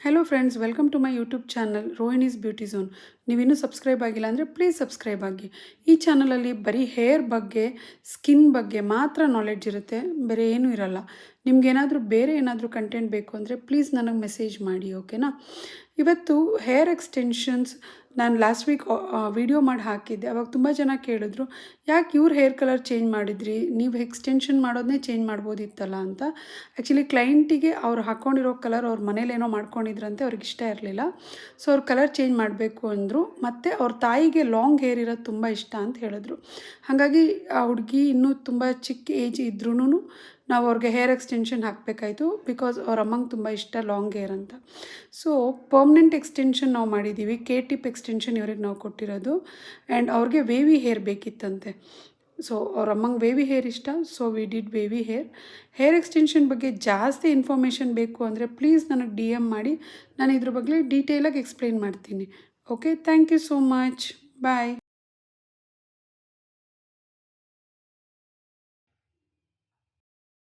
Hello friends, welcome to my YouTube channel Rohini's beauty zone. ನೀವಿನ್ನೂ subscribe ಆಗಿಲ್ಲ ಅಂದರೆ please subscribe ಆಗಿ. ಈ ಚಾನಲಲ್ಲಿ ಬರೀ ಹೇರ್ ಬಗ್ಗೆ, ಸ್ಕಿನ್ ಬಗ್ಗೆ ಮಾತ್ರ ನಾಲೆಡ್ಜ್ ಇರುತ್ತೆ, ಬೇರೆ ಏನೂ ಇರಲ್ಲ. ನಿಮ್ಗೇನಾದರೂ ಬೇರೆ ಏನಾದರೂ ಕಂಟೆಂಟ್ ಬೇಕು ಅಂದರೆ ಪ್ಲೀಸ್ ನನಗೆ ಮೆಸೇಜ್ ಮಾಡಿ, ಓಕೆನಾ? ಇವತ್ತು ಹೇರ್ ಎಕ್ಸ್ಟೆನ್ಷನ್ಸ್ ನಾನು ಲಾಸ್ಟ್ ವೀಕ್ ವಿಡಿಯೋ ಮಾಡಿ ಹಾಕಿದ್ದೆ. ಅವಾಗ ತುಂಬ ಜನ ಕೇಳಿದ್ರು, ಯಾಕೆ ಇವ್ರು ಹೇರ್ ಕಲರ್ ಚೇಂಜ್ ಮಾಡಿದ್ರಿ, ನೀವು ಎಕ್ಸ್ಟೆನ್ಷನ್ ಮಾಡೋದನ್ನೇ ಚೇಂಜ್ ಮಾಡ್ಬೋದಿತ್ತಲ್ಲ ಅಂತ. ಆ್ಯಕ್ಚುಲಿ ಕ್ಲೈಂಟಿಗೆ ಅವ್ರು ಹಾಕ್ಕೊಂಡಿರೋ ಕಲರ್ ಅವ್ರ ಮನೇಲೇನೋ ಮಾಡ್ಕೊಂಡಿದ್ರಂತೆ, ಅವ್ರಿಗೆ ಇಷ್ಟ ಇರಲಿಲ್ಲ. ಸೊ ಅವ್ರು ಕಲರ್ ಚೇಂಜ್ ಮಾಡಬೇಕು ಅಂದರು. ಮತ್ತು ಅವ್ರ ತಾಯಿಗೆ ಲಾಂಗ್ ಹೇರ್ ಇರೋದು ತುಂಬ ಇಷ್ಟ ಅಂತ ಹೇಳಿದ್ರು. ಹಾಗಾಗಿ ಆ ಹುಡುಗಿ ಇನ್ನೂ ತುಂಬ ಚಿಕ್ಕ ಏಜ್ ಇದ್ರೂ ನಾವು ಅವ್ರಿಗೆ ಹೇರ್ ಎಕ್ಸ್ಟೆನ್ಷನ್ ಹಾಕಬೇಕಾಯಿತು, ಬಿಕಾಸ್ ಅವ್ರ ಅಮ್ಮಂಗೆ ತುಂಬ ಇಷ್ಟ ಲಾಂಗ್ ಹೇರ್ ಅಂತ. ಸೊ ಪರ್ಮನೆಂಟ್ ಎಕ್ಸ್ಟೆನ್ಷನ್ ನಾವು ಮಾಡಿದ್ದೀವಿ. ಟಿಪ್ ಎಕ್ಸ್ಟೆನ್ಷನ್ ಇವ್ರಿಗೆ ನಾವು ಕೊಟ್ಟಿರೋದು. ಆ್ಯಂಡ್ ಅವ್ರಿಗೆ ವೇವಿ ಹೇರ್ ಬೇಕಿತ್ತಂತೆ. ಸೊ ಅವ್ರ ಅಮ್ಮಂಗೆ ವೇವಿ ಹೇರ್ ಇಷ್ಟ, so we did ವೇವಿ hair extension ಬಗ್ಗೆ ಜಾಸ್ತಿ ಇನ್ಫಾರ್ಮೇಷನ್ ಬೇಕು ಅಂದರೆ ಪ್ಲೀಸ್ ನನಗೆ DM ಮಾಡಿ, ನಾನು ಇದ್ರ ಬಗ್ಗೆ ಡೀಟೇಲಾಗಿ ಎಕ್ಸ್ಪ್ಲೈನ್ ಮಾಡ್ತೀನಿ. Okay, thank you so much, bye.